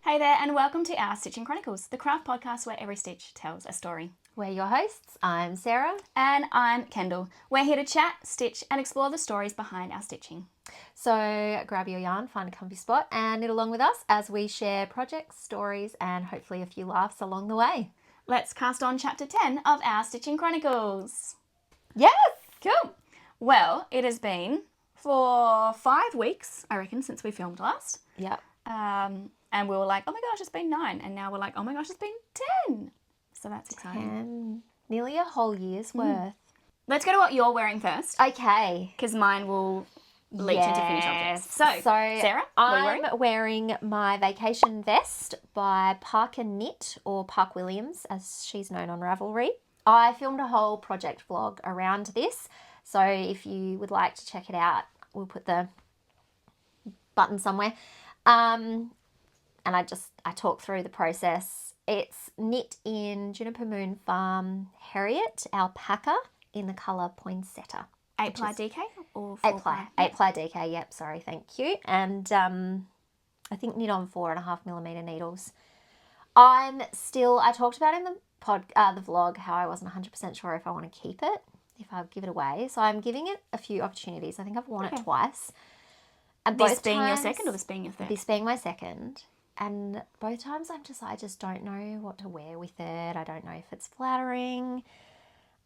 Hey there, and welcome to Our Stitching Chronicles, the craft podcast where every stitch tells a story. We're your hosts. I'm Sarah. And I'm Kendall. We're here to chat, stitch, and explore the stories behind our stitching. So grab your yarn, find a comfy spot, and knit along with us as we share projects, stories, and hopefully a few laughs along the way. Let's cast on chapter 10 of Our Stitching Chronicles. Yes! Cool. Well, it has been for 5 weeks, I reckon, since we filmed last. Yep. And we were like, oh my gosh, it's been 9. And now we're like, oh my gosh, it's been 10. So that's exciting. Nearly a whole year's worth. Let's go to what you're wearing first. Okay. Because mine will leach into finished objects. So Sarah, what are you I'm wearing my vacation vest by Parker Knit, or Park Williams, as she's known on Ravelry. I filmed a whole project vlog around this. So if you would like to check it out, we'll put the button somewhere. And I talk through the process. It's knit in Juniper Moon Farm Harriet alpaca in the colour poinsettia. 8-ply DK or 4-ply? 8-ply DK, yep, sorry, thank you. And I think knit on 4.5mm needles. I talked about in the vlog how I wasn't 100% sure if I want to keep it, if I'll give it away. So I'm giving it a few opportunities. I think I've worn it twice. And this being your second or this being your third? This being my second. And both times I just don't know what to wear with it. I don't know if it's flattering.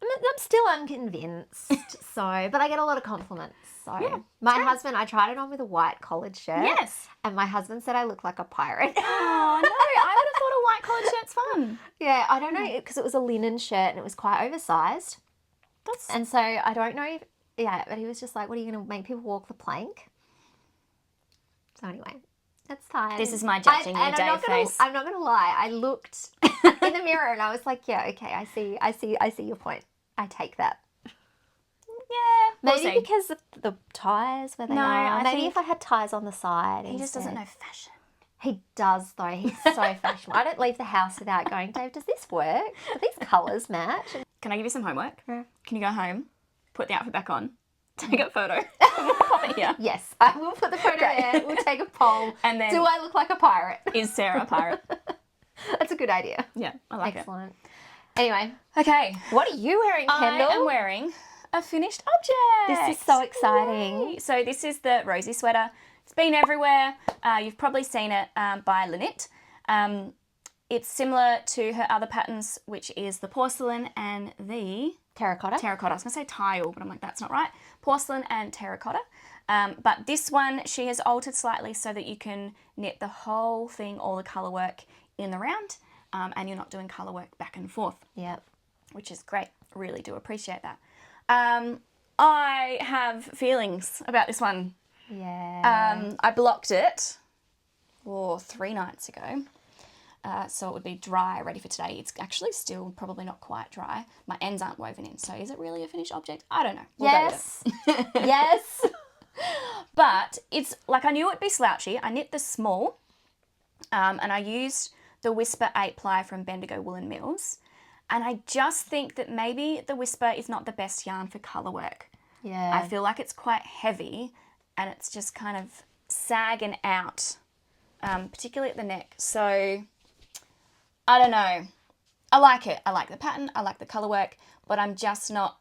I'm still unconvinced. But I get a lot of compliments. So yeah, my husband, I tried it on with a white collared shirt. Yes. And my husband said I look like a pirate. Oh, no, I would have thought a white collared shirt's fun. Yeah, I don't know, because it was a linen shirt and it was quite oversized. And so I don't know but he was just like, what are you going to make people walk the plank? So anyway, that's time. This is my judging you day face. I'm not gonna lie. I looked in the mirror and I was like, yeah, okay, I see your point. I take that. Yeah, maybe because of the ties where they are. Maybe if I had ties on the side. He just doesn't know fashion. He does though. He's so fashionable. I don't leave the house without going, Dave, does this work? Do these colours match? Can I give you some homework? Yeah. Can you go home, put the outfit back on, take a photo, pop it here? Yes, I will put the photo there. We'll take a poll. And then, do I look like a pirate? Is Sarah a pirate? That's a good idea. Yeah, I like it. Excellent. Anyway. Okay. What are you wearing, Kendall? I am wearing a finished object. This is so exciting. Yay. So this is the Rosie Sweater. It's been everywhere. You've probably seen it by Lynette. It's similar to her other patterns, which is the porcelain and the terracotta. I was going to say tile, but I'm like, that's not right. Porcelain and terracotta. But this one, she has altered slightly so that you can knit the whole thing, all the colour work in the round, and you're not doing colour work back and forth. Yep. Which is great. Really do appreciate that. I have feelings about this one. Yeah. I blocked it 3 nights ago. So it would be dry, ready for today. It's actually still probably not quite dry. My ends aren't woven in, so is it really a finished object? I don't know. We'll go with it. Yes. But it's like, I knew it'd be slouchy. I knit the small, and I used the Whisper 8-ply from Bendigo Woolen Mills. And I just think that maybe the Whisper is not the best yarn for colour work. Yeah. I feel like it's quite heavy and it's just kind of sagging out, particularly at the neck. So I don't know. I like it. I like the pattern. I like the colour work, but I'm just not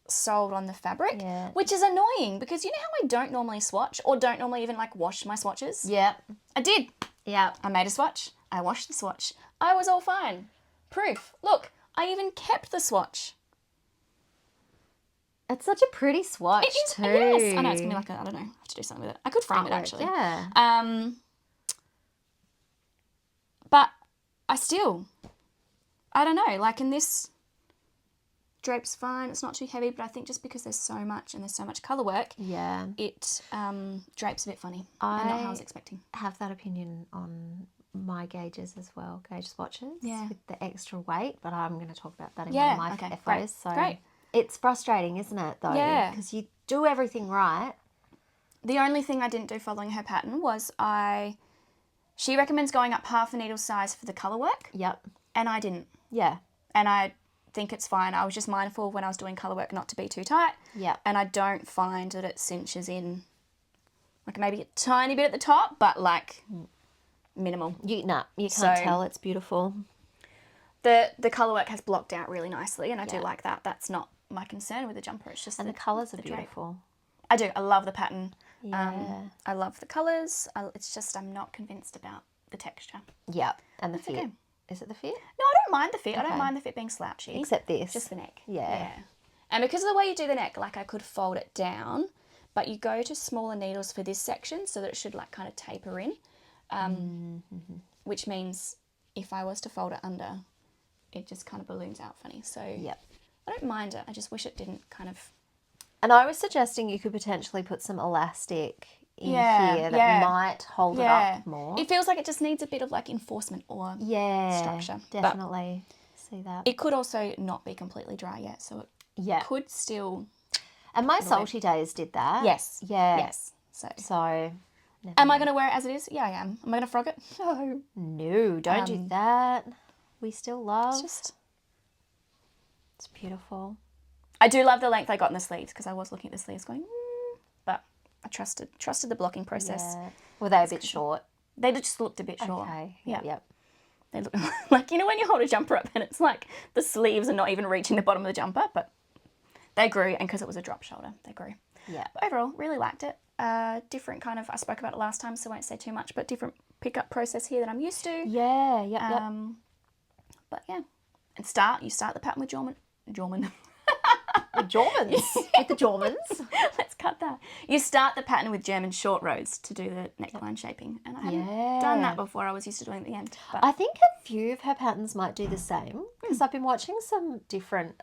sold on the fabric, which is annoying because you know how I don't normally swatch or don't normally even like wash my swatches? Yeah. I did. Yeah. I made a swatch. I washed the swatch. I was all fine. Proof. Look, I even kept the swatch. It's such a pretty swatch it is, too. Yes. I know it's going to be like I don't know, I have to do something with it. I could frame it actually. Yeah. I don't know, like in this drape's fine, it's not too heavy, but I think just because there's so much and there's so much colour work, Yeah. it drapes a bit funny and not how I was expecting. Have that opinion on my gauges as well, gauge swatches Yeah. with the extra weight, but I'm going to talk about that in Yeah, one of my okay, FOs. great, So great. it's frustrating, isn't it, though? Yeah. Because you do everything right. The only thing I didn't do following her pattern was she recommends going up half a needle size for the colour work, Yep. and I didn't. Yeah. And I think it's fine. I was just mindful when I was doing colour work not to be too tight. Yep. And I don't find that it cinches in, like maybe a tiny bit at the top, but like minimal. You can't So- tell. It's beautiful. The colour work has blocked out really nicely, and I do Yeah. like that. That's not my concern with the jumper. It's just And the colours are drape. beautiful. I do. I love the pattern. Yeah. I love the colours. It's just I'm not convinced about the texture. Yep. And the fit. okay. Is it the fit? No, I don't mind the fit. I Okay. don't mind the fit being slouchy. Except this. Just the neck. Yeah. And because of the way you do the neck, like I could fold it down, but you go to smaller needles for this section so that it should like kind of taper in, which means if I was to fold it under, it just kind of balloons out funny. So Yep. I don't mind it. I just wish it didn't kind of... And I was suggesting you could potentially put some elastic in Yeah, here that yeah. might hold it up more. It feels like it just needs a bit of like enforcement or structure. But Definitely. See that. it could also not be completely dry yet, so it Yeah. could still... And my salty days did that. Yes. Yeah. Yes. So... So, Am I going to wear it as it is? Yeah, I am. Am I going to frog it? No. no, don't do that. We still love. It's just... It's beautiful. I do love the length I got in the sleeves because I was looking at the sleeves going, but I trusted the blocking process. Yeah. Were they a bit short? They just looked a bit short. Okay. Yeah. Yep. They look like, you know, when you hold a jumper up and it's like the sleeves are not even reaching the bottom of the jumper, but they grew, and because it was a drop shoulder, they grew. Yeah. But overall, really liked it. Different kind of, I spoke about it last time, so I won't say too much, but different pickup process here that I'm used to. Yeah. Yep. Yep. But yeah, and you start the pattern with Jorman. The Jormans. With the Jormans. Let's cut that. You start the pattern with German short rows to do the neckline shaping, and I hadn't done that before. I was used to doing it at the end. But I think a few of her patterns might do the same because I've been watching some different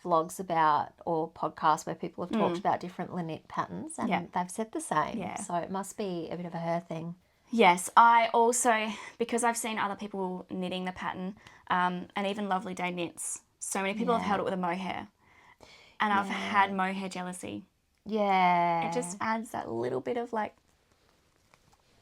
vlogs about or podcasts where people have talked about different Lynette patterns and they've said the same. Yeah. So it must be a bit of a her thing. yes, I also, because I've seen other people knitting the pattern, and even Lovely Day Knits, so many people have held it with a mohair. And I've had mohair jealousy. Yeah. It just adds that little bit of like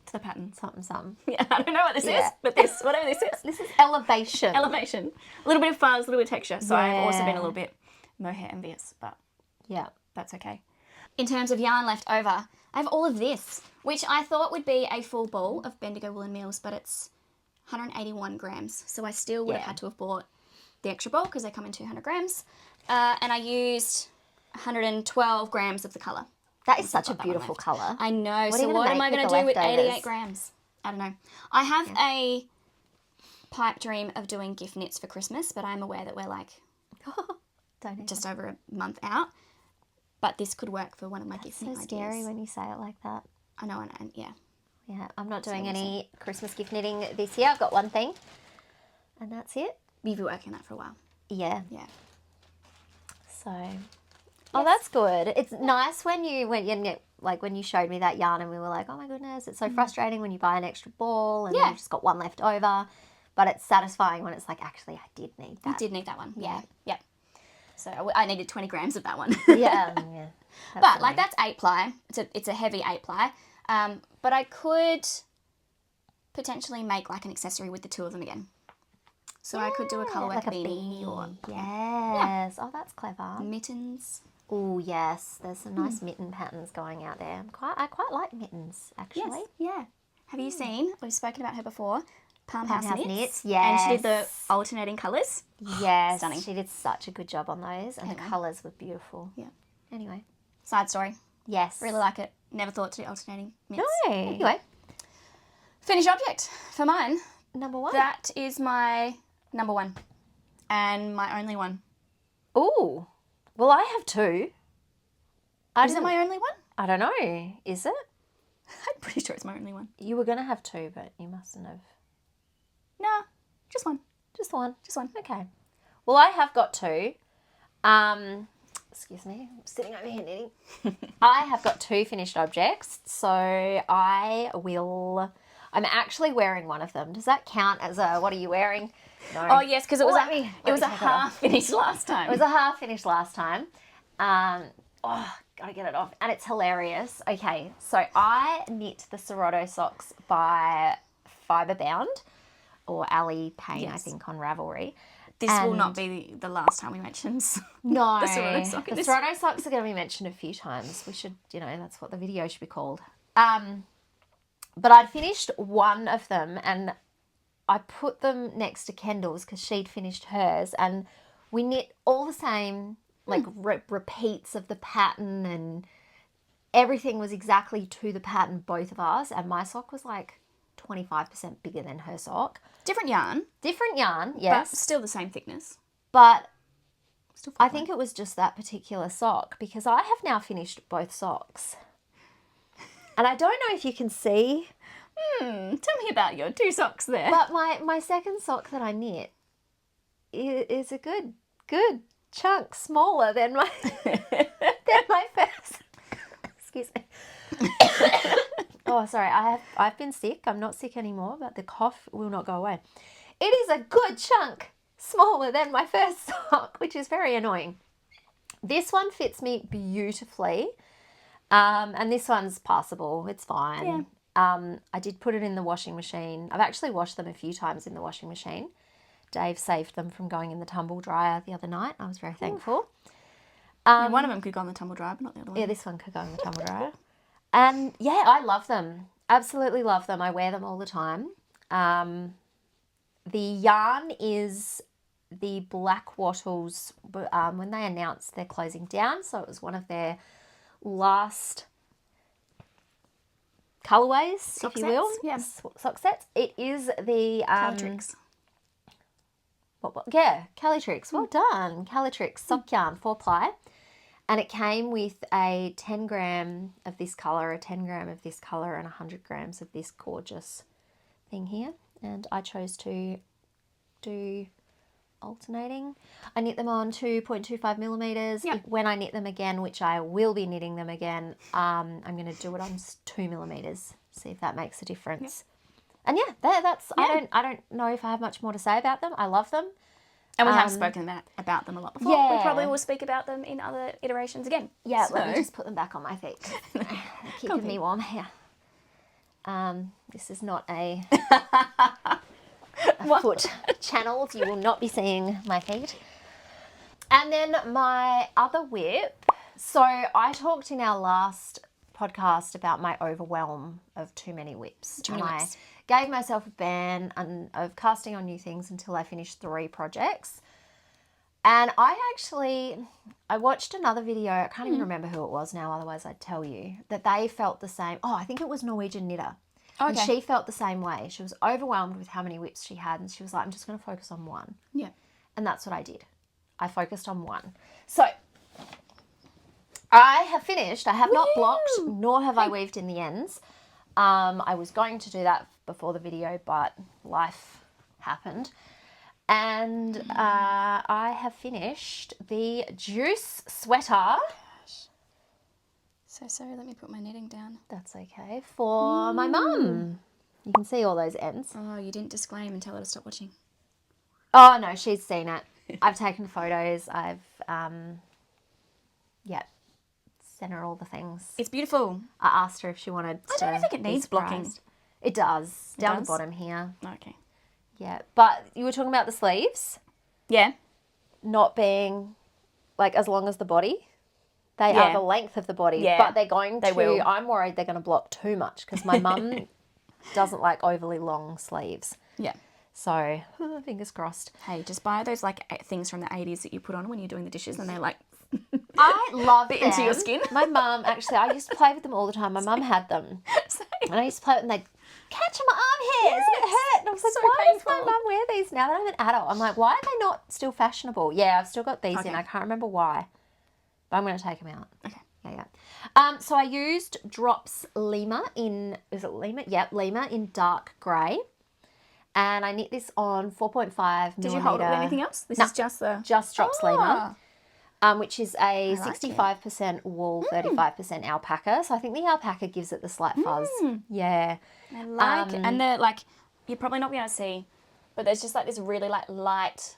to the pattern. something. Yeah, I don't know what this is, but whatever this is. This is elevation. Elevation. A little bit of fuzz, a little bit of texture. So I've also been a Yeah. little bit mohair envious, but Yeah. that's okay. In terms of yarn left over, I have all of this, which I thought would be a full ball of Bendigo Woolen Meals, but it's 181 grams. So I still would have had to have bought the extra ball because they come in 200 grams. And I used 112 grams of the colour. That is such a got that one beautiful left. colour. I know. What are So you what gonna am I make going with to the do with leftovers? 88 grams? I don't know. I have a pipe dream of doing gift knits for Christmas, but I'm aware that we're like Don't even. just over a month out. But this could work for one of my gift So knit scary ideas. when you say it like that. I know, and yeah. Yeah, I'm not doing any Christmas gift knitting this year. I've got one thing, and that's it. You've been working on that for a while. Yeah. Yeah. So, oh, that's good. It's nice when you when you showed me that yarn and we were like, oh my goodness, it's so frustrating when you buy an extra ball and you've just got one left over. But it's satisfying when it's like, actually, I did need You that. did need that one. Yeah. Yep. So I needed 20 grams of that one. Yeah. But like that's 8-ply. It's a heavy 8-ply. But I could potentially make like an accessory with the two of them again. So I could do a colourwork like a beanie or Yes. Oh, that's clever. mittens. Oh, yes. There's some nice mitten patterns going out there. I quite like mittens, actually. Yes. Yeah. Have you seen? We've spoken about her before. Palmhouse Palmhouse Knits. Knits, And she did the yes. alternating colours. Yes. Stunning. She did such a good job on those and the Anyway. colours were beautiful. Yeah. Anyway. Side story. Yes. Really like it. Never thought to do alternating knits. No. Anyway. Finished object for mine. Number one. That is my number one. And my only one. Ooh. Well, I have two. Is it my only one? I don't know. Is it? I'm pretty sure it's my only one. You were going to have two, but you mustn't have. Nah, just one. Just one. Just one. Okay. Well, I have got two. Excuse me, I'm sitting over here knitting. I have got two finished objects, so I'm actually wearing one of them. Does that count as a, what are you wearing? No. Oh, yes, because it was a take half finish last time. It was a half finished last time. Gotta get it off. And it's hilarious. Okay, so I knit the Seroto Socks by FibreBound, or allll, I think, on Ravelry. This will not be the last time we mention no, the Seroto Sock. The Seroto Socks are going to be mentioned a few times. We should, that's what the video should be called. But I'd finished one of them and I put them next to Kendall's because she'd finished hers, and we knit all the same, like repeats of the pattern, and everything was exactly to the pattern, both of us, and my sock was like 25% bigger than her sock. Different yarn, yes. but still the same thickness. But Still I think it was just that particular sock, because I have now finished both socks. And I don't know if you can see. Tell me about your two socks there. But my second sock that I knit is a good chunk smaller than my first. Excuse me. Oh, sorry. I've been sick. I'm not sick anymore, but the cough will not go away. It is a good chunk smaller than my first sock, which is very annoying. This one fits me beautifully. And this one's passable. It's fine. Yeah. I did put it in the washing machine. I've actually washed them a few times in the washing machine. Dave saved them from going in the tumble dryer the other night. I was very thankful. One of them could go on the tumble dryer, but not the other one. Yeah, this one could go in the tumble dryer. And yeah, I love them. Absolutely love them. I wear them all the time. The yarn is the Black Wattles, when they announced they're closing down. So it was one of their last colorways, Sock if you will. sets, yeah. Sock sets. It is the Calitrix. Calitrix. Well done. Calitrix sock yarn 4-ply. And it came with a 10 gram of this color, a 10 gram of this color, and 100 grams of this gorgeous thing here. And I chose to do alternating. I knit them on 2.25 millimeters. Yep. When I knit them again, which I will be knitting them again, I'm going to do it on 2 millimeters. See if that makes a difference. Yep. And yeah, that's. Yeah. I don't know if I have much more to say about them. I love them. And we have spoken about them a lot before. Yeah. We probably will speak about them in other iterations again. Yeah, let me just put them back on my feet. Keeping me warm here. This is not a foot channel. You will not be seeing my feet. And then my other whip. So I talked in our last podcast about my overwhelm of too many whips. I gave myself a ban of casting on new things until I finished 3 projects. And I watched another video, I can't even remember who it was now, otherwise I'd tell you, that they felt the same. Oh, I think it was Norwegian Knitter. Okay. And she felt the same way. She was overwhelmed with how many whips she had, and she was like, I'm just going to focus on one. Yeah. And that's what I did. I focused on one. So I have finished. I have not blocked, nor have I weaved in the ends. I was going to do that before the video, but life happened. And I have finished the Juice Sweater. So sorry, let me put my knitting down. That's okay. For my mum. You can see all those ends. Oh, you didn't disclaim and tell her to stop watching. Oh, no, she's seen it. I've taken photos. I've, sent her all the things. It's beautiful. I asked her if she wanted to. I don't think it needs blocking. It does. Down does? the bottom here. Okay. Yeah. But you were talking about the sleeves Yeah. not being like as long as the body. They are the length of the body. Yeah. But they're going to, will. I'm worried they're going to block too much because my mum doesn't like overly long sleeves. Yeah. So, fingers crossed. Hey, just buy those like things from the 80s that you put on when you're doing the dishes and they're like I love bit them. into your skin. My mum, actually, I used to play with them all the time. My mum had them. Same. And I used to play with them and they'd catch my arm hairs and it hurt. And I was like, so why does my painful. mum wear these now that I'm an adult? I'm like, why are they not still fashionable? Yeah, I've still got these Okay. in. I can't remember why. But I'm going to take them out. Okay. Yeah. So I used Drops Lima in, is it Lima? Yep, Lima in dark grey. And I knit this on 4.5 millimeter. Did you hold it with anything else? This is just the... Just drop sleever. Which is a like 65% wool, 35% alpaca. So I think the alpaca gives it the slight fuzz. Yeah. I like it. And the, like, you're probably not going to see, but there's just like this really like light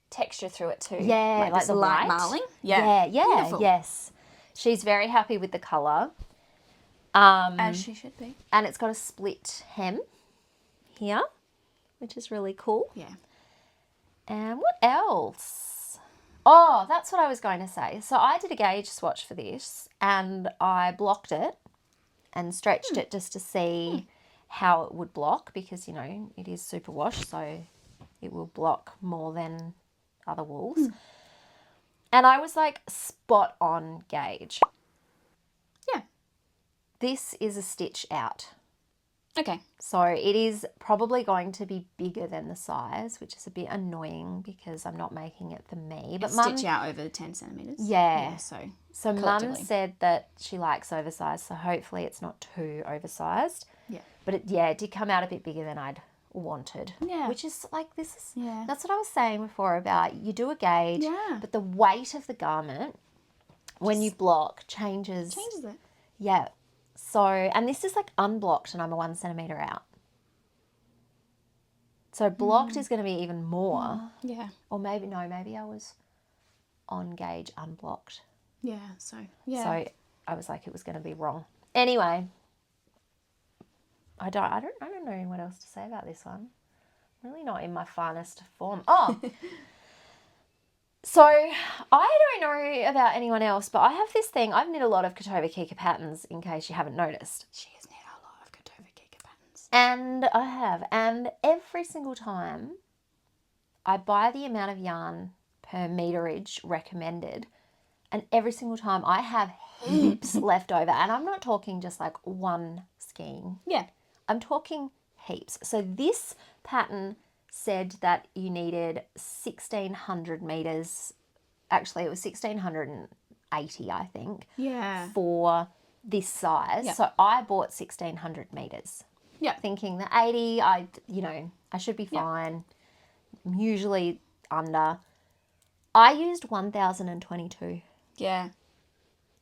texture through it too. Yeah, like this the light white. marling. Yeah, Beautiful. yes. She's very happy with the colour. As she should be. And it's got a split hem here, which is really cool. Yeah. And what else? Oh, that's what I was going to say. So I did a gauge swatch for this and I blocked it and stretched it just to see how it would block because, you know, it is superwash, so it will block more than other wools. And I was like spot on gauge. Yeah. This is a stitch out. Okay. So it is probably going to be bigger than the size, which is a bit annoying because I'm not making it for me. But Stitch out over 10 centimetres. Yeah. So Mum said that she likes oversized, so hopefully it's not too oversized. Yeah. But it did come out a bit bigger than I'd wanted. Yeah. Which is like, Yeah. That's what I was saying before about you do a gauge, but the weight of the garment when you block changes. Changes it. Yeah. So, and this is like unblocked and I'm a 1 centimetre out. So blocked is going to be even more. Yeah. Or maybe I was on gauge unblocked. Yeah. So, yeah. So I was like, it was going to be wrong. Anyway, I don't know what else to say about this one. I'm really not in my finest form. Oh, so I don't know about anyone else, but I have this thing. I've knit a lot of Kutovakika patterns in case you haven't noticed. She has knit a lot of Kutovakika patterns. And I have. And every single time I buy the amount of yarn per meterage recommended. And every single time I have heaps left over. And I'm not talking just like one skein. Yeah. I'm talking heaps. So this pattern said that you needed 1,600 meters. Actually, it was 1,680, I think. Yeah. For this size. Yep. So I bought 1,600 meters. Yeah. Thinking that 80, I should be fine. I'm usually under. I used 1,022. Yeah.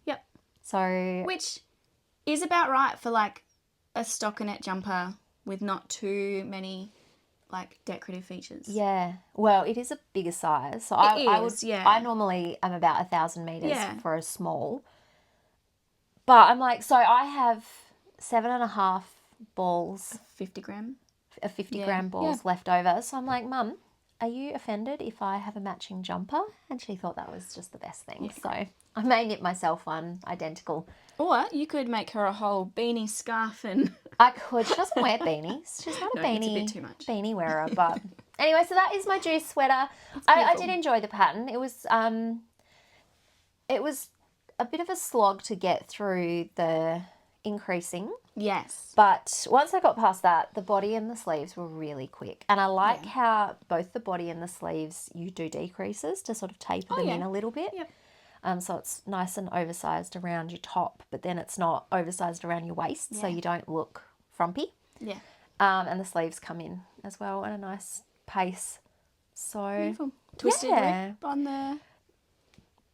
Yep. So. Which is about right for like a stockinette jumper with not too many like decorative features. Yeah. Well, it is a bigger size. So I normally am about 1,000 meters for a small. But I'm like, so I have 7.5 balls. 50 gram. 50-gram balls left over. So I'm like, Mum, are you offended if I have a matching jumper? And she thought that was just the best thing. Yeah. So I may knit myself one identical. Or you could make her a whole beanie scarf and... I could. She doesn't wear beanies. She's not a it's a bit too much. Beanie wearer. But anyway, so that is my juice sweater. I did enjoy the pattern. It was a bit of a slog to get through the increasing. Yes. But once I got past that, the body and the sleeves were really quick. And I like how both the body and the sleeves, you do decreases to sort of taper them in a little bit. Yep. So it's nice and oversized around your top, but then it's not oversized around your waist, so you don't look frumpy. Yeah. And the sleeves come in as well at a nice pace. So beautiful. Twisted rib on the...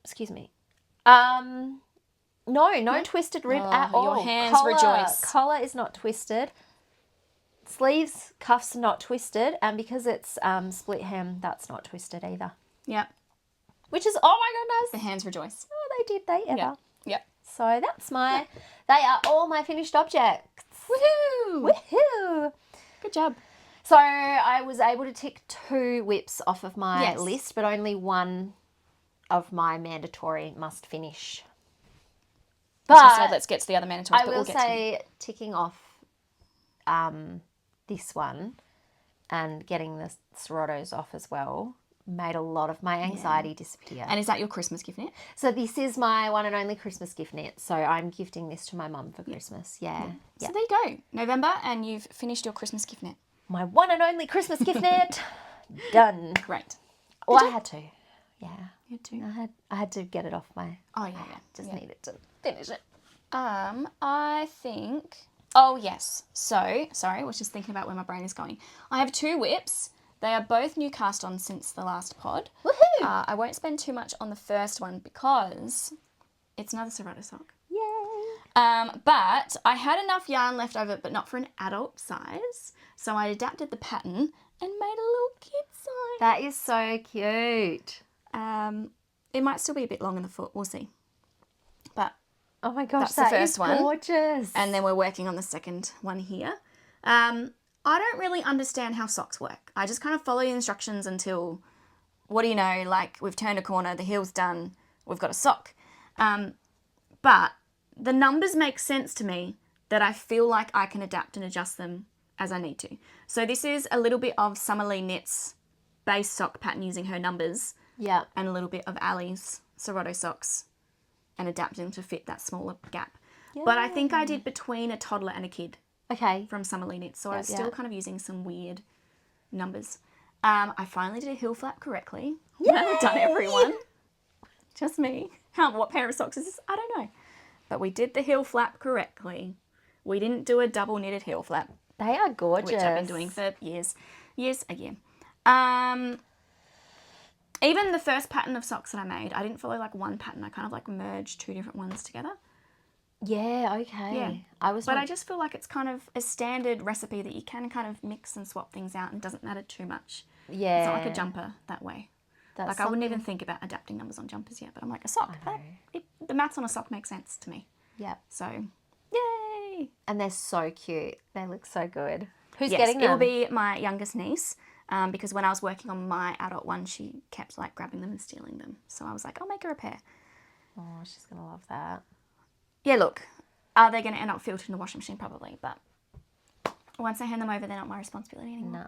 Excuse me. No twisted rib at all. Your hands rejoice. Collar is not twisted. Sleeves, cuffs are not twisted, and because it's split hem, that's not twisted either. Yep. Which is, oh my goodness. The hands rejoice. Oh, they ever. Yep. So that's they are all my finished objects. Woohoo! Woohoo! Good job. So I was able to tick 2 whips off of my list, but only one of my mandatory must finish. But so let's get to the other mandatory. I will say ticking off this one and getting the Serotos off as well made a lot of my anxiety disappear. And is that your Christmas gift knit? So this is my one and only Christmas gift knit. So I'm gifting this to my mum for Christmas. Yeah. So there you go. November, and you've finished your Christmas gift knit. My one and only Christmas gift knit. Done. Great. Well, I had to. Yeah. You had to. I had to get it off my... Oh, yeah. Just needed to finish it. I think Oh, yes. So, sorry, I was just thinking about where my brain is going. I have 2 whips. They are both new cast on since the last pod. Woohoo! I won't spend too much on the first one because it's another Seroto sock. Yay! But I had enough yarn left over, but not for an adult size. So I adapted the pattern and made a little kid size. That is so cute. It might still be a bit long in the foot. We'll see. But Oh my gosh, that's the that first is one. gorgeous. And then we're working on the second one here. I don't really understand how socks work. I just kind of follow the instructions until, what do you know, like we've turned a corner, the heel's done, we've got a sock. But the numbers make sense to me that I feel like I can adapt and adjust them as I need to. So this is a little bit of Summerlee Knits base sock pattern using her numbers. Yeah. And a little bit of Ali's Seroto socks and adapting to fit that smaller gap. Yeah. But I think I did between a toddler and a kid Okay. from Summerlee Knits, so I was yeah. still kind of using some weird numbers. I finally did a heel flap correctly. Yay! Well done, everyone. Just me. What pair of socks is this? I don't know. But we did the heel flap correctly. We didn't do a double knitted heel flap, They are gorgeous. which I've been doing for years. Years, a year. Even the first pattern of socks that I made, I didn't follow like one pattern. I kind of like merged 2 different ones together. Yeah, okay. Yeah. I But I just feel like it's kind of a standard recipe that you can kind of mix and swap things out and doesn't matter too much. Yeah. It's not like a jumper that way. That's Like I wouldn't even think about adapting numbers on jumpers yet, but I'm like, a sock. The maths on a sock makes sense to me. Yeah. So, yay! And they're so cute. They look so good. Who's Yes, getting them? it will be my youngest niece. Because when I was working on my adult one, she kept like grabbing them and stealing them. So I was like, I'll make her a pair. Oh, she's going to love that. Yeah, look, are they going to end up filtered in the washing machine? Probably, but once I hand them over, they're not my responsibility anymore. No.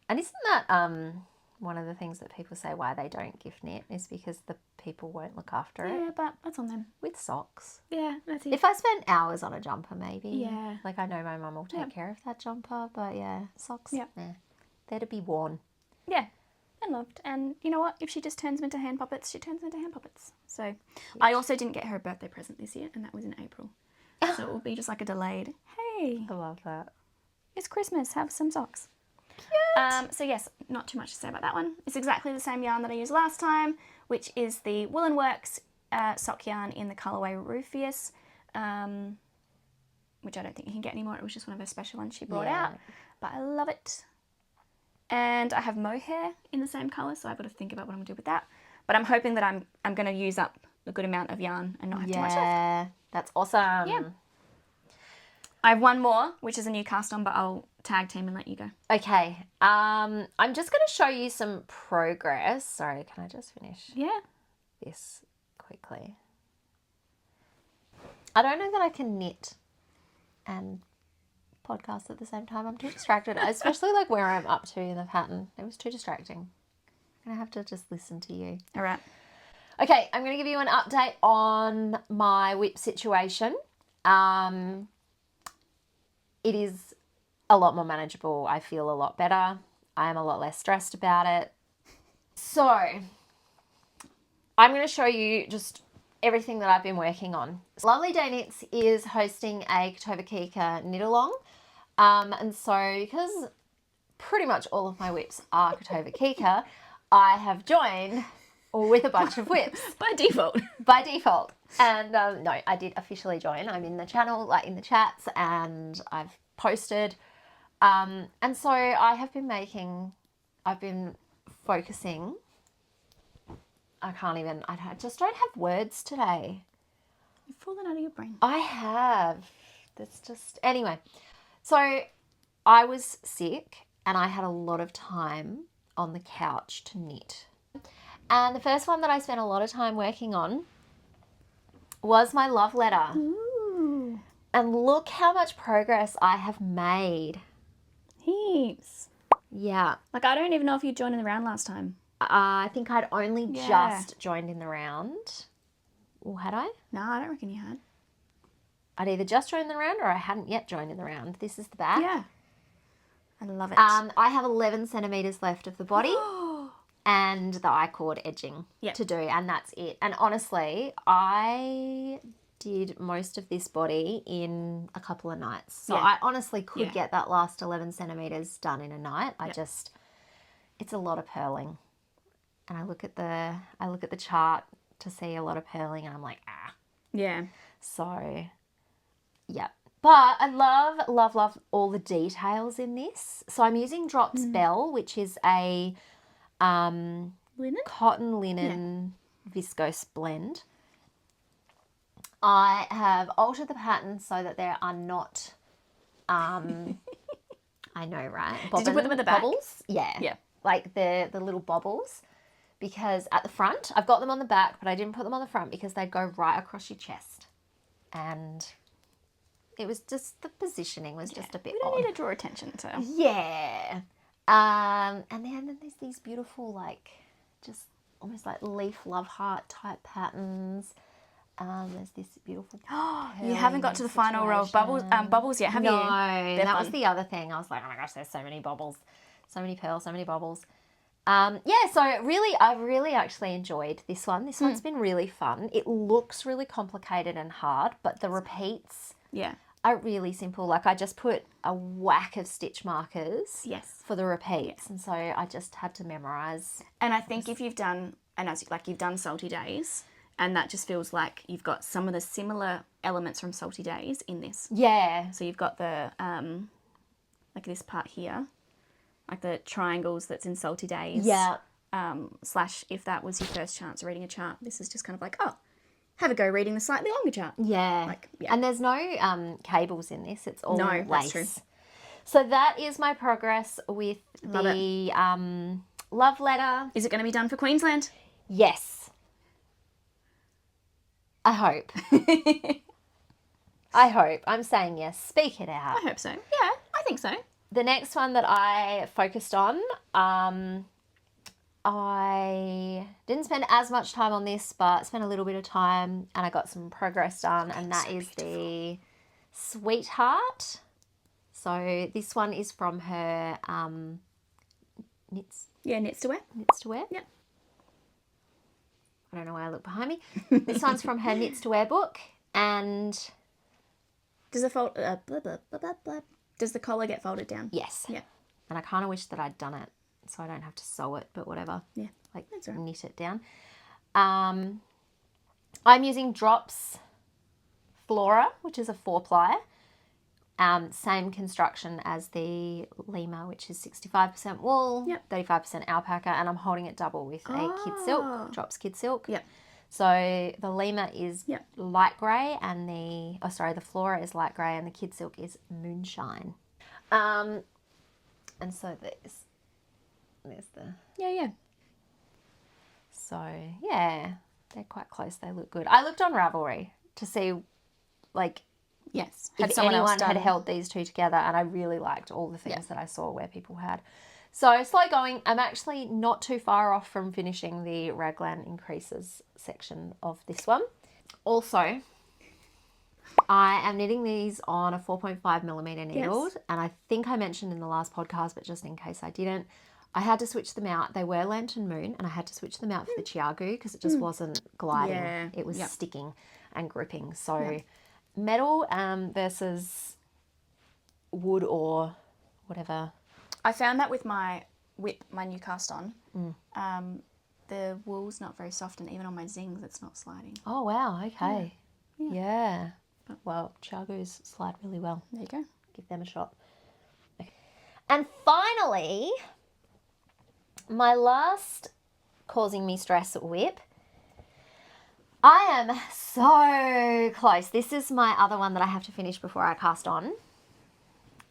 And isn't that one of the things that people say why they don't gift knit is because the people won't look after it? Yeah, but that's on them. With socks. Yeah, that's it. If I spent hours on a jumper, maybe. Yeah. Like I know my mum will take care of that jumper, but yeah, socks. Yeah. Nah. They're to be worn. Yeah, and loved. And you know what? If she just turns them into hand puppets, she turns them into hand puppets. So I also didn't get her a birthday present this year, and that was in April. So it will be just like a delayed, hey, I love that. it's Christmas, have some socks. Cute. So yes, not too much to say about that one. It's exactly the same yarn that I used last time, which is the Woolen Works sock yarn in the colourway Rufus, which I don't think you can get anymore. It was just one of her special ones she brought out, but I love it. And I have mohair in the same colour, so I've got to think about what I'm going to do with that. But I'm hoping that I'm going to use up a good amount of yarn and not have too much left. Yeah, that's awesome. Yeah. I have one more, which is a new cast on, but I'll tag team and let you go. Okay, I'm just going to show you some progress. Sorry, can I just finish Yeah. this quickly? I don't know that I can knit and podcast at the same time. I'm too distracted, especially like where I'm up to in the pattern. It was too distracting. I'm going to have to just listen to you. All right. Okay, I'm going to give you an update on my whip situation. It is a lot more manageable. I feel a lot better. I am a lot less stressed about it. So, I'm going to show you just everything that I've been working on. Lovely Day Knits is hosting a Kutovakika knit along. And so, because pretty much all of my whips are Kutovakika, I have joined with a bunch of whips. By default. By default. And no, I did officially join. I'm in the channel, like in the chats, and I've posted. And so I've been focusing. I just don't have words today. You've fallen out of your brain. I have. That's just, anyway. So I was sick and I had a lot of time on the couch to knit. And the first one that I spent a lot of time working on was my love letter. Ooh. And look how much progress I have made. Heaps. Yeah. Like, I don't even know if you joined in the round last time. I think I'd only Yeah. just joined in the round. Or had I? No, I don't reckon you had. I'd either just joined the round or I hadn't yet joined in the round. This is the back. Yeah. I love it. I have 11 centimetres left of the body and the I-cord edging Yep. to do, and that's it. And honestly, I did most of this body in a couple of nights. So Yeah. I honestly could Yeah. get that last 11 centimeters done in a night. Yeah. It's a lot of purling. And I look at the chart to see a lot of purling and I'm like, ah. Yeah. So, yeah. But I love all the details in this. So I'm using Drops Bell, which is a Linen? cotton linen viscose blend. I have altered the pattern so that there are not, I know, right? Did you put them at the back? Bobbles? Yeah. Yeah. Like the little bobbles. Because at the front, I've got them on the back, but I didn't put them on the front because they'd go right across your chest. And it was just, the positioning was just a bit We don't odd. need to draw attention to. Yeah. And then there's these beautiful, like, just almost like leaf love heart type patterns. There's this beautiful. You haven't got to the final row of bubbles yet, have you? No, They're that fun. was the other thing. I was like, oh my gosh, there's so many bubbles, so many pearls, so many bubbles. So really, I've really actually enjoyed this one. This one's been really fun. It looks really complicated and hard, but the repeats are really simple. Like I just put a whack of stitch markers for the repeats, and so I just had to memorize. And I think if you've done, you've done Salty Days, and that just feels like you've got some of the similar elements from Salty Days in this. Yeah. So you've got the, like this part here, like the triangles that's in Salty Days. Yeah. / if that was your first chance of reading a chart, this is just kind of like, oh, have a go reading the slightly longer chart. Yeah. And there's no cables in this. It's all lace. That's true. So that is my progress with the love letter. Is it going to be done for Queensland? Yes. I hope. I hope. I'm saying yes. Speak it out. I hope so. Yeah, I think so. The next one that I focused on, I didn't spend as much time on this, but spent a little bit of time and I got some progress done, and that is the Sweetheart. So this one is from her Knits to Wear. Knits to Wear. Yep. I don't know why I look behind me. This one's from her Knits to Wear book, and Does the collar get folded down? yes. Yeah. And I kind of wish that I'd done it so I don't have to sew it, but whatever. Yeah. Like That's all right. knit it down. I'm using Drops Flora, which is a 4-ply. Same construction as the Lima, which is 65% wool, 35% alpaca, and I'm holding it double with a Kid Silk, Drops Kid Silk. Yep. So the Lima is light grey, and the Flora is light grey, and the Kid Silk is Moonshine. And so there's the... Yeah. So, yeah, they're quite close. They look good. I looked on Ravelry to see, like, Yes. if anyone had held these two together, and I really liked all the things that I saw where people had. So, slow going. I'm actually not too far off from finishing the Raglan Increases section of this one. Also, I am knitting these on a 4.5mm needle, and I think I mentioned in the last podcast, but just in case I didn't, I had to switch them out. They were Lantern Moon, and I had to switch them out for the Chiagu because it just wasn't gliding. Yeah. It was sticking and gripping. So metal versus wood or whatever. I found that with my WIP, my new cast on. The wool's not very soft, and even on my zings, it's not sliding. Oh, wow. Okay. Yeah. Well, Chiagus slide really well. There you go. Give them a shot. Okay. And finally, my last Causing Me Stress WIP. I am so close. This is my other one that I have to finish before I cast on.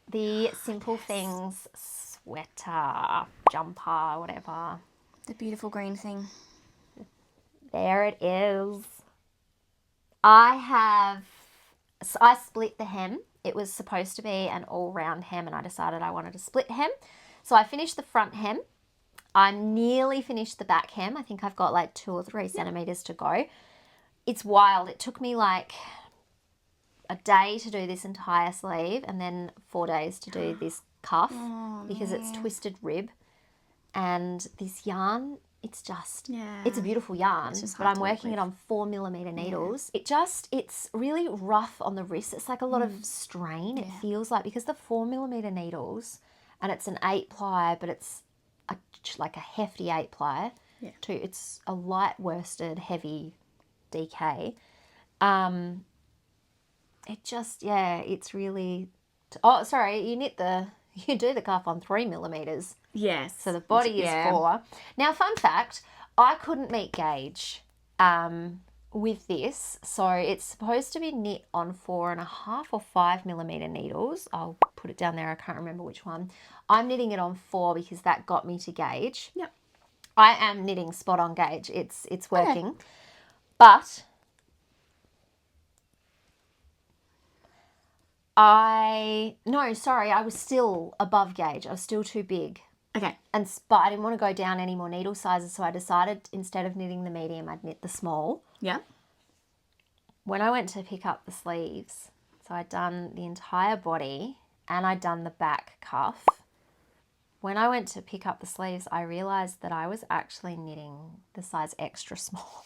The Simple Things sweater, jumper, whatever. The beautiful green thing. There it is. I split the hem. It was supposed to be an all-round hem, and I decided I wanted to split hem. So I finished the front hem. I nearly finished the back hem. I think I've got like 2 or 3 centimeters to go. It's wild. It took me like a day to do this entire sleeve, and then 4 days to do this cuff because it's twisted rib. And this yarn it's just, Yeah. it's a beautiful yarn, just but hard I'm to work working it with. on 4mm needles. It's really rough on the wrist. It's like a lot of strain. It feels like, because the 4mm needles, and it's an 8-ply, but it's like a hefty 8-ply too. It's a light worsted, heavy DK. It just, it's really, oh, sorry, you do the cuff on 3mm. Yes. So the body is 4. Now, fun fact, I couldn't meet gauge with this. So it's supposed to be knit on 4.5 or 5mm needles. I'll put it down there. I can't remember which one. I'm knitting it on 4 because that got me to gauge. Yep. I am knitting spot on gauge. It's working. Okay. But I was still above gauge. I was still too big. Okay. But I didn't want to go down any more needle sizes, so I decided instead of knitting the medium, I'd knit the small. Yeah. When I went to pick up the sleeves, so I'd done the entire body and I'd done the back cuff. When I went to pick up the sleeves, I realised that I was actually knitting the size extra small.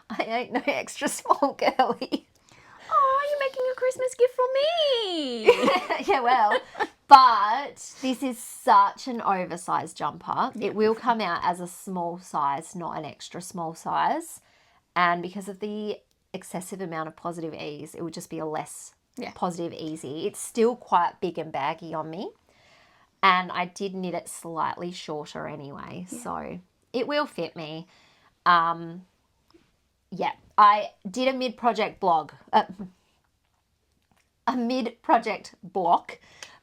I ain't no extra small girly. Oh, you're making a Christmas gift for me. Yeah, well, but this is such an oversized jumper. Yeah. It will come out as a small size, not an extra small size. And because of the excessive amount of positive ease, it would just be a less positive easy. It's still quite big and baggy on me. And I did knit it slightly shorter anyway, so it will fit me. Yeah, I did a mid-project block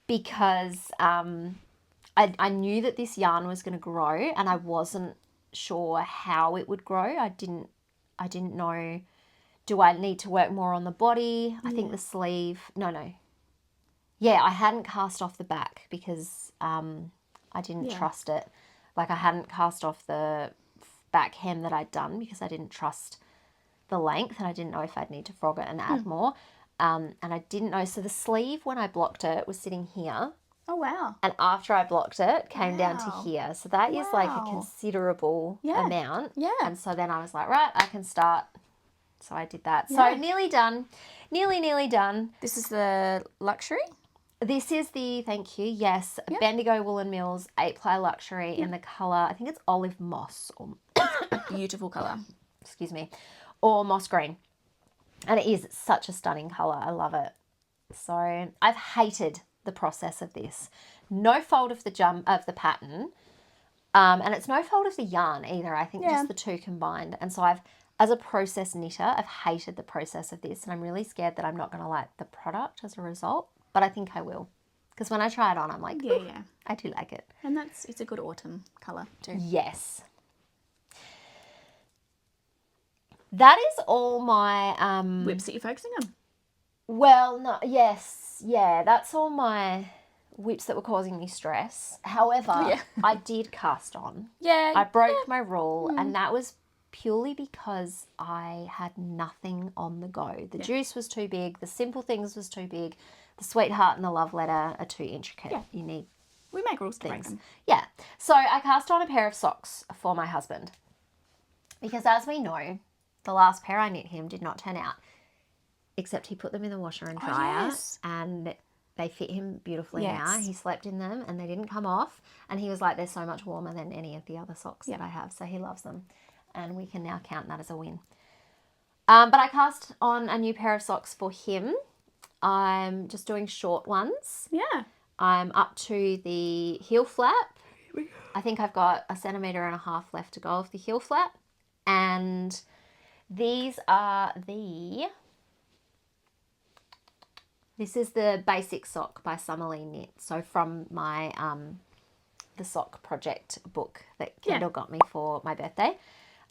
because I knew that this yarn was going to grow and I wasn't sure how it would grow. I didn't know, do I need to work more on the body? I think the sleeve, no. Yeah, I hadn't cast off the back because I didn't trust it. Like I hadn't cast off the back hem that I'd done because I didn't trust the length and I didn't know if I'd need to frog it and add more. And I didn't know. So the sleeve, when I blocked it, was sitting here. Oh, wow. And after I blocked it, came down to here. So that is like a considerable amount. Yeah. And so then I was like, right, I can start. So I did that. So nearly done. Nearly done. This is the luxury? This is the, thank you, yes, Bendigo Woolen Mills 8-ply luxury in the colour, I think it's olive moss. Or beautiful colour. Excuse me. Or moss green. And it is such a stunning colour. I love it. So I've hated the process of this. No fault of the pattern. And it's no fault of the yarn either. I think just the two combined. And so as a process knitter, I've hated the process of this. And I'm really scared that I'm not going to like the product as a result. But I think I will. Because when I try it on, I'm like, I do like it. And it's a good autumn colour too. Yes. That is all my whips that you're focusing on. Well, no, that's all my whips that were causing me stress. However, I did cast on. Yeah. I broke my rule, and that was purely because I had nothing on the go. The juice was too big. The simple things was too big. The sweetheart and the love letter are too intricate. Yeah. You need we make rules to break them. Yeah. So I cast on a pair of socks for my husband because, as we know, the last pair I knit him did not turn out, except he put them in the washer and dryer, and they fit him beautifully now. He slept in them and they didn't come off, and he was like, they're so much warmer than any of the other socks that I have, so he loves them, and we can now count that as a win. But I cast on a new pair of socks for him. I'm just doing short ones. Yeah. I'm up to the heel flap. I think I've got 1.5 centimetres left to go of the heel flap, and these are this is the basic sock by Summerlee Knit. So from my the sock project book that Kendall got me for my birthday.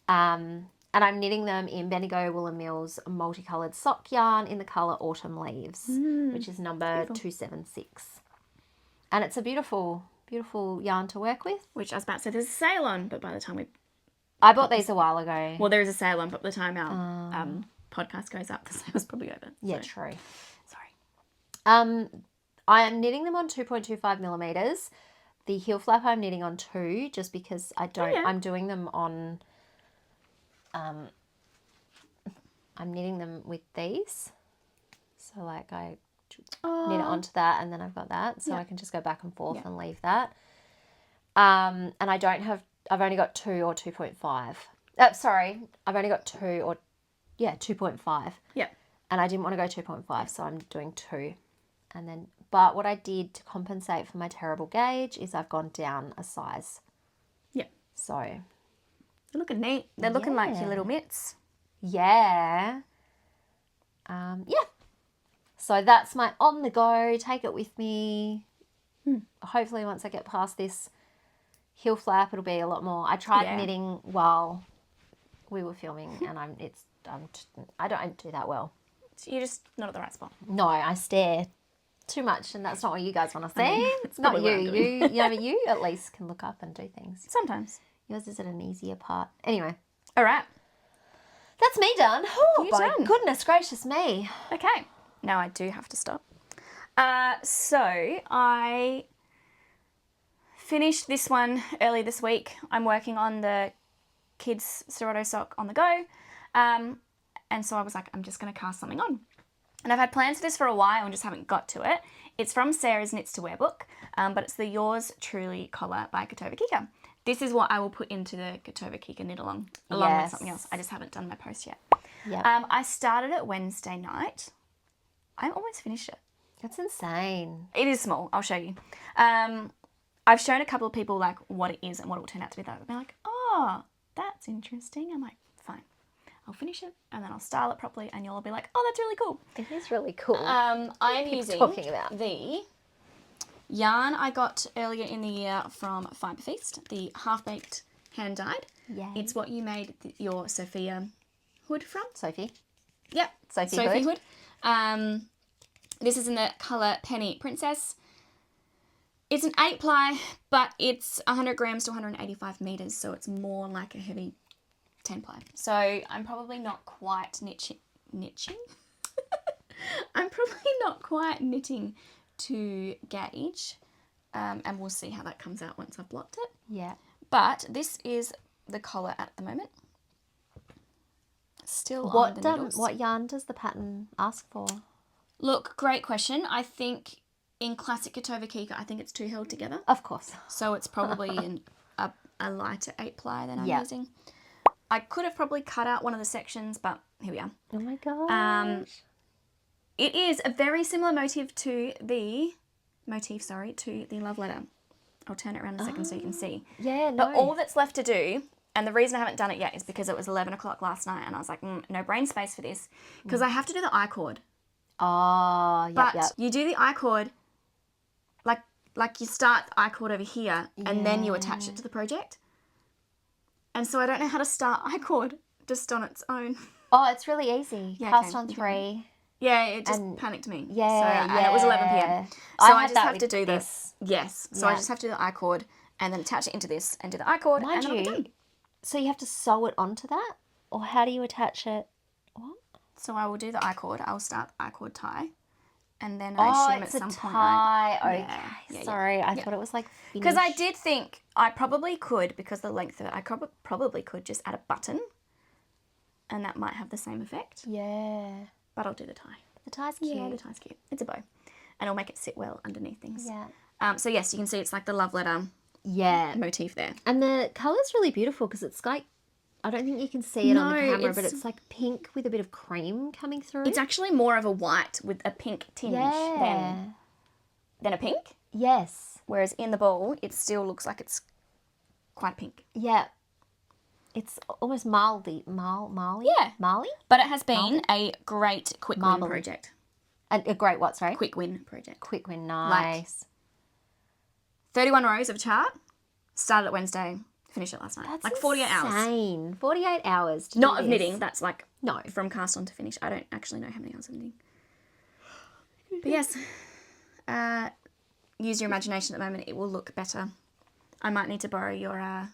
And I'm knitting them in Bendigo Woolen Mills multicoloured sock yarn in the colour Autumn Leaves, which is number 276. And it's a beautiful, beautiful yarn to work with. Which I was about to say there's a sale on, but by the time I bought these a while ago. Well, there is a sale on, but by the time our podcast goes up, the sale's probably over. Yeah, true. Sorry. I am knitting them on 2.25 millimetres. The heel flap I'm knitting on 2 just because I don't, yeah. I'm doing them on, I'm knitting them with these. So like I knit it onto that and then I've got that. So I can just go back and forth and leave that. And I don't have, I've only got 2 or 2.5. Sorry, I've only got 2 or, 2.5. Yeah. And I didn't want to go 2.5, so I'm doing 2. And then, but what I did to compensate for my terrible gauge is I've gone down a size. Yeah. So. They're looking neat. They're looking like your little mitts. Yeah. Yeah. So that's my on the go. Take it with me. Hopefully once I get past this heel flap, it'll be a lot more. I tried knitting while we were filming and I don't do that well. You're just not at the right spot. No, I stare too much, and that's not what you guys want to see. I mean, it's not you. what I'm doing. You at least can look up and do things. Sometimes. Yours is at an easier part. Anyway. All right. That's me done. Oh, You're my done. goodness gracious me. Okay. Now I do have to stop. So I finished this one early this week. I'm working on the kids' Seroto Sock on the go. And so I was like, I'm just going to cast something on. And I've had plans for this for a while and just haven't got to it. It's from Sarah's Knits to Wear book, but it's the Yours Truly collar by Kutovakika. This is what I will put into the Kutovakika knit along with something else. I just haven't done my post yet. Yep. I started it Wednesday night. I almost finished it. That's insane. It is small. I'll show you. I've shown a couple of people like what it is and what it will turn out to be. They're like, oh, that's interesting. I'm like, fine. I'll finish it and then I'll style it properly and you'll all be like, oh, that's really cool. It is really cool. I am using talking about the yarn I got earlier in the year from Fibre Feast, the half-baked hand-dyed. Yay. It's what you made your Sophia hood from. Sophie. Yep. Sophie hood. This is in the colour Penny Princess. It's an 8-ply, but it's 100 grams to 185 metres, so it's more like a heavy 10-ply. So I'm probably not quite knitting. I'm probably not quite knitting to gauge, and we'll see how that comes out once I've blocked it. Yeah. But this is the collar at the moment. Still on the needles. What yarn does the pattern ask for? Look, great question. I think in classic Kutovakika, I think it's 2 held together. Of course. So it's probably a lighter 8-ply than I'm using. I could have probably cut out one of the sections, but here we are. Oh my gosh. It is a very similar motif to the love letter. I'll turn it around a second so you can see. Yeah, no. But all that's left to do, and the reason I haven't done it yet is because it was 11 o'clock last night and I was like, no brain space for this because I have to do the I-cord. Oh, But you do the I-cord, like you start the I-cord over here and then you attach it to the project. And so I don't know how to start I-cord just on its own. Oh, it's really easy. Yeah, Cast okay. on 3. Yeah, it just panicked me. Yeah, And it was 11 p.m. So I just have to do this. Yes. So I just have to do the I-cord and then attach it into this and do the I-cord and then I'll be done. So you have to sew it onto that? Or how do you attach it? What? So I will do the I-cord. I will start the I-cord tie. And then I assume at some point Okay. Yeah, sorry, I thought it was like finished. Because I did think I probably could, because the length of it, I probably could just add a button. And that might have the same effect. Yeah. But I'll do the tie. The tie's cute. Yeah, the tie's cute. It's a bow. And it'll make it sit well underneath things. Yeah. So yes, you can see it's like the love letter motif there. And the colour's really beautiful because it's like, I don't think you can see it on the camera, but it's like pink with a bit of cream coming through. It's actually more of a white with a pink tinge than a pink. Yes. Whereas in the ball, it still looks like it's quite pink. Yeah. It's almost Marley. Yeah. Marley? But it has been a great quick win project. A great what, sorry? Quick win project. Quick win, nice. 31 rows of chart. Started it Wednesday. Finished it last night. That's like 48 hours. Insane. 48 hours to Not do of this. knitting. That's like from cast on to finish. I don't actually know how many hours of knitting. But yes, use your imagination at the moment. It will look better. I might need to borrow your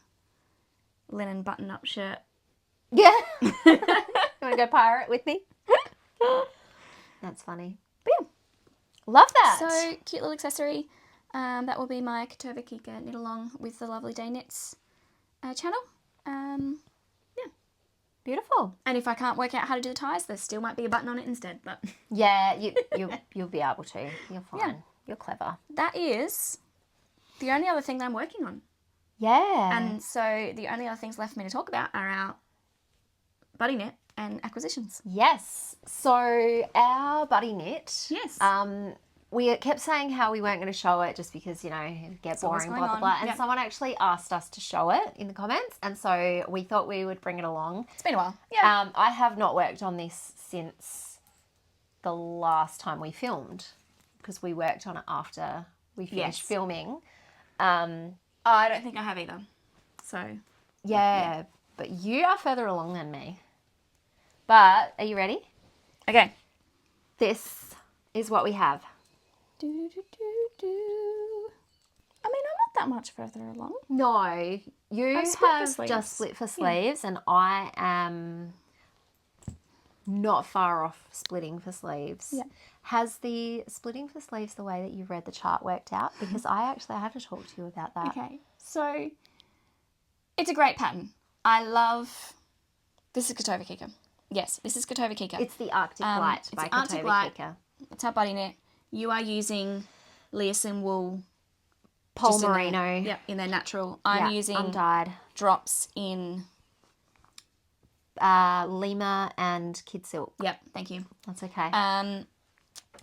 linen button-up shirt. Yeah. You want to go pirate with me? That's funny. But yeah. Love that. So, cute little accessory. That will be my Kutovakika knit along with the Lovely Day Knits channel. Yeah. Beautiful. And if I can't work out how to do the ties, there still might be a button on it instead. But Yeah, you'll be able to. You're fine. Yeah. You're clever. that is the only other thing that I'm working on. Yeah. And so the only other things left for me to talk about are our buddy knit and acquisitions. Yes. So our buddy knit. Yes. We kept saying how we weren't going to show it just because, you know, it'd get always boring, going blah, blah, on. blah. And Yep. someone actually asked us to show it in the comments. And so we thought we would bring it along. It's been a while. Yeah. I have not worked on this since the last time we filmed because we worked on it after we finished Yes. filming. I don't think I have either. So Yeah, but you are further along than me. But are you ready? okay. This is what we have. I mean, I'm not that much further along. No, you I've split for have sleeves. just split for sleeves, and I am not far off splitting for sleeves. Yeah. Has the splitting for sleeves the way that you read the chart worked out? Because I have to talk to you about that. Okay. So it's a great pattern. I love. This is Kutovakika. Yes, this is Kutovakika. It's the Arctic Light it's by the Arctic Light. Kutovakika. It's our buddy knit. You are using Leosin wool. Pole just in their- merino. Yep, in their natural. I'm using undyed. drops in. Lima and Kid Silk. Yep, thank you. That's okay.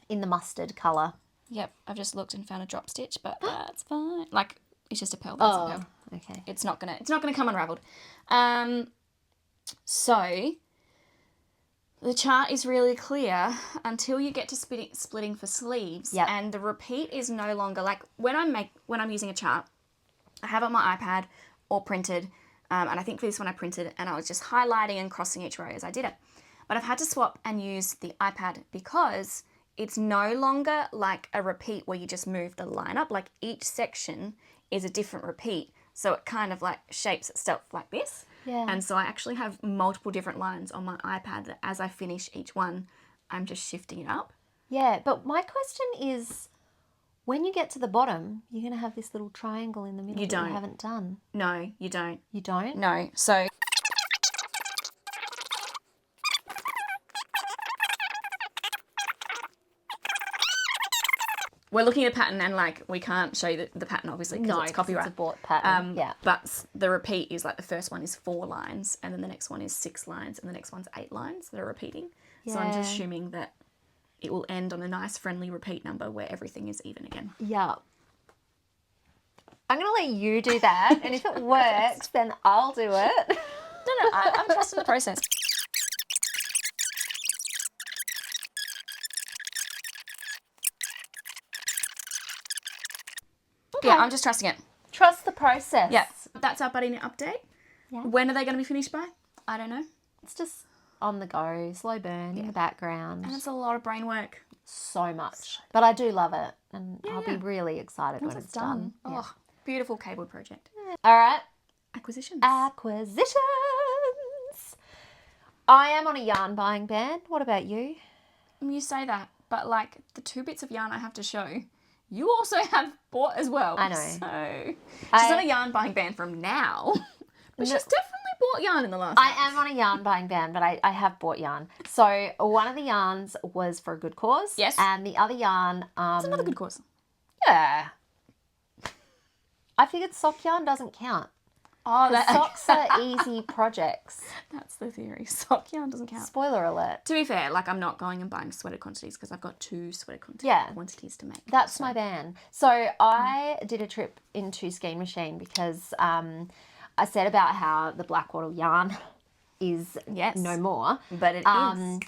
In the mustard colour. Yep, I've just looked and found a drop stitch, but that's fine. Like it's just a pearl. That's a pearl. Okay. It's not gonna come unraveled. So the chart is really clear until you get to splitting for sleeves. Yep. And the repeat is no longer like when I'm using a chart, I have it on my iPad or printed. And I think for this one I printed and I was just highlighting and crossing each row as I did it. But I've had to swap and use the iPad because it's no longer like a repeat where you just move the line up. Like each section is a different repeat. So it kind of like shapes itself like this. Yeah. And so I actually have multiple different lines on my iPad that as I finish each one, I'm just shifting it up. Yeah, but my question is, when you get to the bottom, you're going to have this little triangle in the middle You that don't. you haven't done. No, you don't. You don't? No. So we're looking at a pattern and like we can't show you the pattern obviously because it's copyright. It's a bought pattern. Yeah. But the repeat is like the first one is 4 lines and then the next one is 6 lines and the next one's 8 lines that are repeating. So I'm just Yeah. assuming that it will end on a nice friendly repeat number where everything is even again. Yeah. I'm going to let you do that, and if it works, then I'll do it. No, I'm trusting the process. Okay. Yeah, I'm just trusting it. Trust the process. Yeah, that's our buddy knit update. Yeah. When are they going to be finished by? I don't know. It's just on the go, slow burn in the background. And it's a lot of brain work. So much. But I do love it, and I'll be yeah. really excited when it's done. Yeah. Oh, beautiful cable project. All right. Acquisitions. Acquisitions. I am on a yarn buying ban. What about you? You say that, but like the 2 bits of yarn I have to show, you also have bought as well. I know. So she's on a yarn buying ban from now, but she's definitely bought yarn in the last I month. am on a yarn buying ban, but I have bought yarn. So one of the yarns was for a good cause. Yes. And the other yarn... It's another good course. Yeah. I figured sock yarn doesn't count. Oh, Socks are easy projects. That's the theory. Sock yarn doesn't count. Spoiler alert. To be fair, like I'm not going and buying sweater quantities because I've got 2 sweater Yeah. quantities to make. That's my ban. So I did a trip into Skein Machine because I said about how the black wattle yarn is Yes. no more. But it is.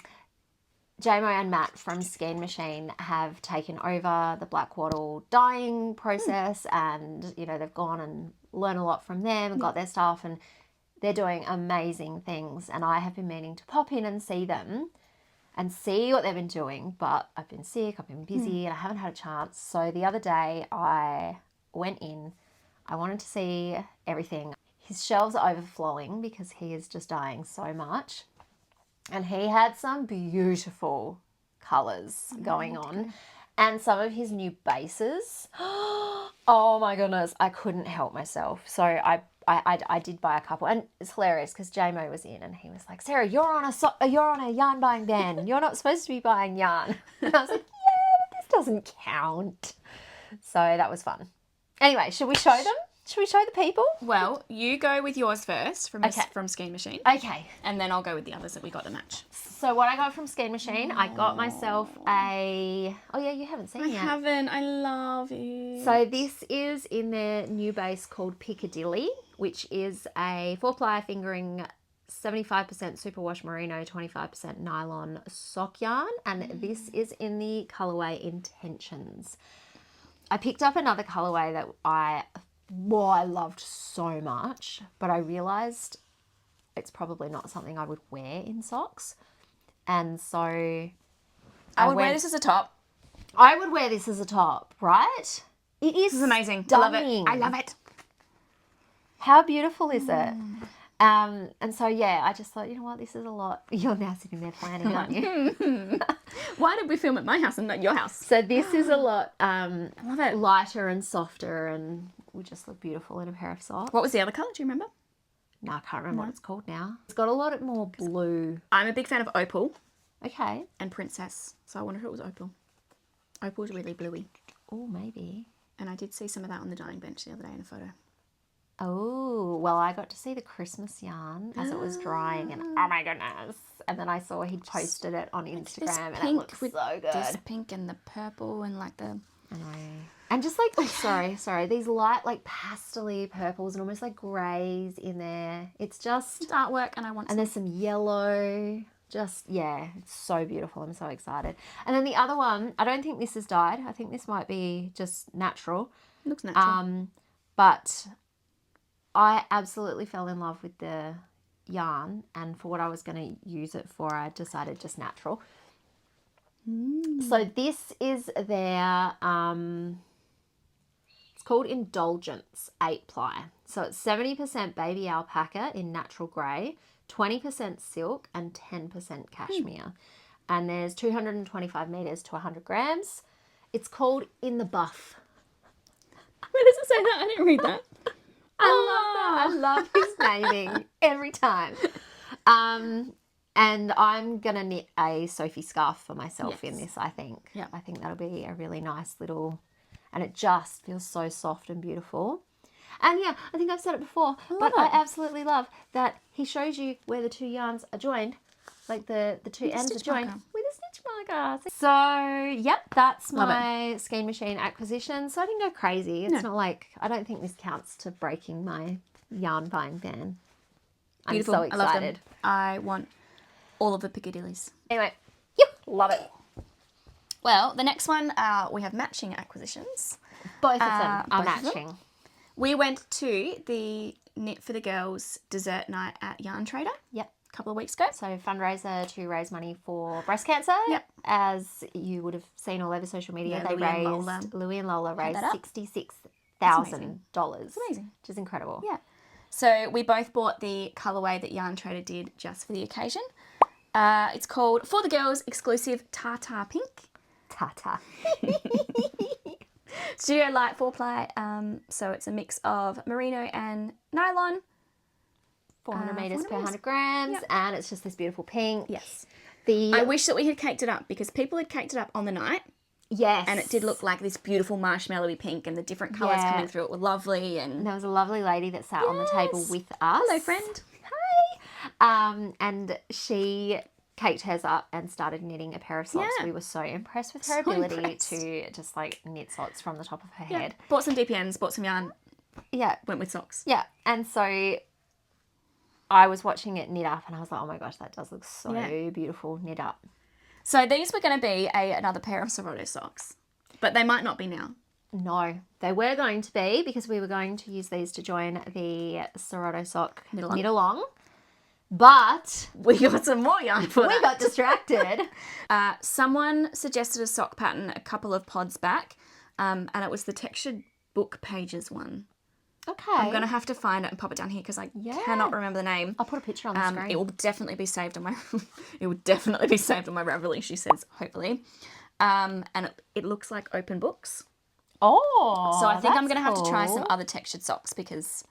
JMO and Matt from Skein Machine have taken over the black wattle dyeing process and, you know, they've gone and learned a lot from them and got their stuff and they're doing amazing things. And I have been meaning to pop in and see them and see what they've been doing, but I've been sick, I've been busy and I haven't had a chance. So the other day I went in, I wanted to see everything. His shelves are overflowing because he is just dyeing so much. And he had some beautiful colours going on. And some of his new bases. Oh my goodness, I couldn't help myself. So I did buy a couple, and it's hilarious because JMO was in and he was like, Sarah, you're on a yarn buying ban. You're not supposed to be buying yarn. And I was like, yeah, this doesn't count. So that was fun. Anyway, should we show them? Should we show the people? Well, you go with yours first from Skein Machine. Okay. And then I'll go with the others that we got to match. So what I got from Skein Machine, I got myself a... Oh, yeah, you haven't seen it yet. I haven't. I love it. So this is in their new base called Piccadilly, which is a 4-ply fingering 75% superwash merino, 25% nylon sock yarn. And this is in the colourway Intentions. I picked up another colourway that I loved so much, but I realised it's probably not something I would wear in socks. And so I would wear this as a top. I would wear this as a top, right? It is. This is amazing. Stunning. I love it. How beautiful is it? And so, yeah, I just thought, you know what, this is a lot. You're now sitting there planning, aren't you? Why did we film at my house and not your house? So this is a lot I love it. lighter and softer, and would just look beautiful in a pair of socks. What was the other colour? Do you remember? No, I can't remember what it's called now. It's got a lot more blue. I'm a big fan of Opal Okay. and Princess, so I wonder if it was Opal. Opal's really bluey. Oh, maybe. And I did see some of that on the dyeing bench the other day in a photo. Oh, well, I got to see the Christmas yarn as it was drying, and oh my goodness. And then I saw he'd posted it on Instagram, and it looked so good. This pink and the purple and like the... I know. And just like, oh, sorry, these light, like, pastel-y purples and almost like greys in there. It's just... It's artwork, and I want some. And there's some yellow. Just, yeah, it's so beautiful. I'm so excited. And then the other one, I don't think this is dyed. I think this might be just natural. It looks natural. But I absolutely fell in love with the yarn, and for what I was going to use it for, I decided just natural. So this is their, it's called Indulgence 8-ply. So it's 70% baby alpaca in natural grey, 20% silk and 10% cashmere. And there's 225 metres to 100 grams. It's called In the Buff. Where does it say that? I didn't read that. I love his naming every time. And I'm going to knit a Sophie scarf for myself in this, I think. Yeah. I think that'll be a really nice little... And it just feels so soft and beautiful. And yeah, I think I've said it before, I absolutely love that he shows you where the two yarns are joined, like the two ends are joined with a stitch marker. So, yep, that's my Skein Machine acquisition. So I didn't go crazy. It's not like, I don't think this counts to breaking my yarn buying ban. Beautiful. I'm so excited. I love them. I want all of the Piccadillys. Anyway, love it. Well, the next one, we have matching acquisitions. Both of them are both of them. matching. We went to the Knit for the Girls dessert night at Yarn Trader. Yep. A couple of weeks ago. So fundraiser to raise money for breast cancer. Yep. As you would have seen all over social media, Yeah, Louie and Lola raised that up. $66,000. It's amazing. Which is incredible. Yeah. So we both bought the colourway that Yarn Trader did just for the occasion. It's called For the Girls Exclusive Tartar Pink. Tata. Studio Light 4-ply. So it's a mix of merino and nylon. 400 metres per 100 grams. Yep. And it's just this beautiful pink. Yes. The I wish that we had caked it up because people had caked it up on the night. Yes. And it did look like this beautiful marshmallowy pink, and the different colours Yeah. coming through it were lovely. And there was a lovely lady that sat on the table with us. hello, friend. Hi. And she caked hers up and started knitting a pair of socks. Yeah. We were so impressed with her So ability impressed. to just like knit socks from the top of her Yeah. head. Bought some DPNs, bought some yarn, Yeah. went with socks. Yeah. And so I was watching it knit up and I was like, oh my gosh, that does look so beautiful knit up. So these were going to be another pair of Seroto socks, but they might not be now. No, they were going to be because we were going to use these to join the Seroto Sock Knit Along. But We got some more yarn for that. we got distracted. Someone suggested a sock pattern a couple of pods back, and it was the textured book pages one. Okay. I'm going to have to find it and pop it down here because I cannot remember the name. I'll put a picture on the screen. It will definitely be saved on my it will definitely be saved on my Ravelry, she says, hopefully. And it looks like open books. Oh, So I think I'm that's going to have to try some cool. other textured socks because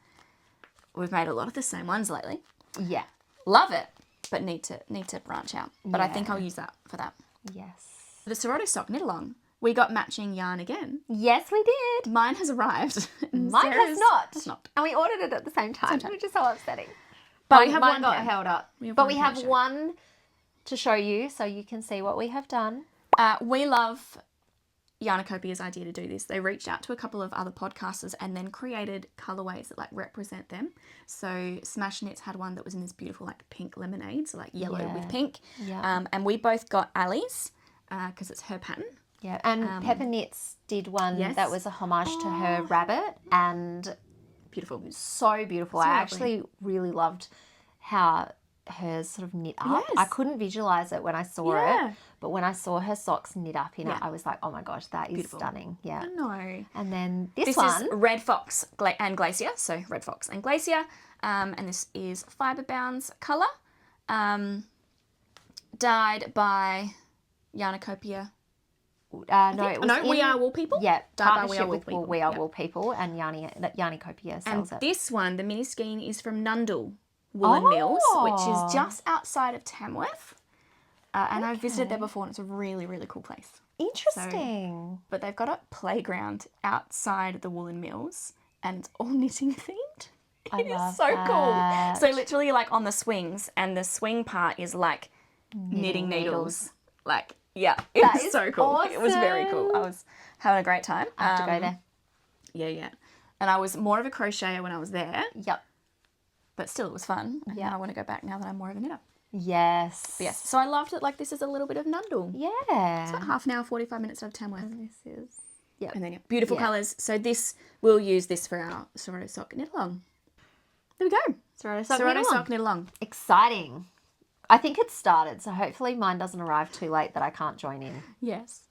we've made a lot of the same ones lately. Yeah. Love it, but need to branch out. But I think Yeah. I'll use that for that. Yes. The Seroto Sock Knit Along. We got matching yarn again. Yes, we did. Mine has arrived. and Mine has Sarah's not. has not. And we ordered it at the same time, which is so upsetting. But Mine, we have mine one got pair. held up. We have But one we pair have to show. one to show you so you can see what we have done. We love Yarnocopia's idea to do this. They reached out to a couple of other podcasters and then created colorways that like represent them. So Smash Knits had one that was in this beautiful like pink lemonade, so like yellow with pink. Yeah. And we both got all's because it's her pattern. Yeah, and Pepper Knits did one that was a homage to her rabbit, and Beautiful. so beautiful. So I lovely. actually really loved how hers sort of knit up. Yes. I couldn't visualize it when I saw Yeah. it, but when I saw her socks knit up in it, Yeah. I was like, oh my gosh, that is Beautiful. stunning. Yeah. No. And then this This one. is Red Fox and Glacier, so Red Fox and Glacier, and this is FibreBound's colour, dyed by Yarnocopia. No, it was We Are Wool People? Yeah, Dyed by partnership with People. We Are Yeah. Wool People, and Yarnicopia And sells it. this one, the mini skein, is from Nundle Woolen Mills, which is just outside of Tamworth. And I've visited there before, and it's a really, really cool place. Interesting. But they've got a playground outside the Woolen Mills, and it's all knitting themed. It is love so that. cool. So literally like on the swings, and the swing part is like knitting needles. Like, yeah, it That was is so cool. It was very cool. I was having a great time. I have to go there. Yeah. And I was more of a crocheter when I was there, Yep. but still it was fun. And Yeah. I want to go back now that I'm more of a knitter. Yes. But yes, so I loved it. Like, this is a little bit of Nundle. Yeah. About half an hour, 45 minutes out of Tamworth. This is. Yep. And then, yeah, beautiful Yeah. colours. So we'll use this for our Seroto Sock Knit Along. There we go. Seroto Sock Seroto Knit Sock Along. Knit Along. Exciting. I think it's started, so hopefully mine doesn't arrive too late that I can't join in. Yes.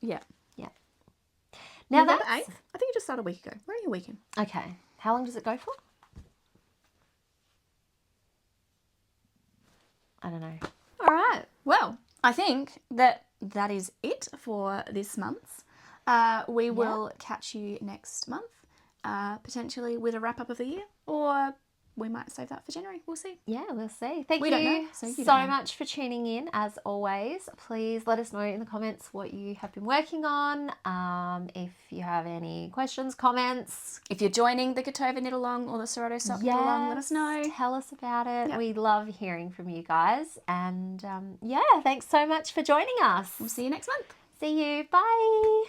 Yeah. Yeah. Now November that's 8th. I think it just started a week ago. We're only a week in. okay. How long does it go for? I don't know. All right. Well, I think that is it for this month. We will catch you next month, potentially with a wrap up of the year, or we might save that for January. We'll see. Yeah, we'll see. Thank We you don't know, so you so don't know. much for tuning in. As always, please let us know in the comments what you have been working on. If you have any questions, comments, If you're joining the Kutova Knit Along or the Seroto Sock Knit Along, let us know. Tell us about it. Yep. We love hearing from you guys. And thanks so much for joining us. We'll see you next month. See you. Bye.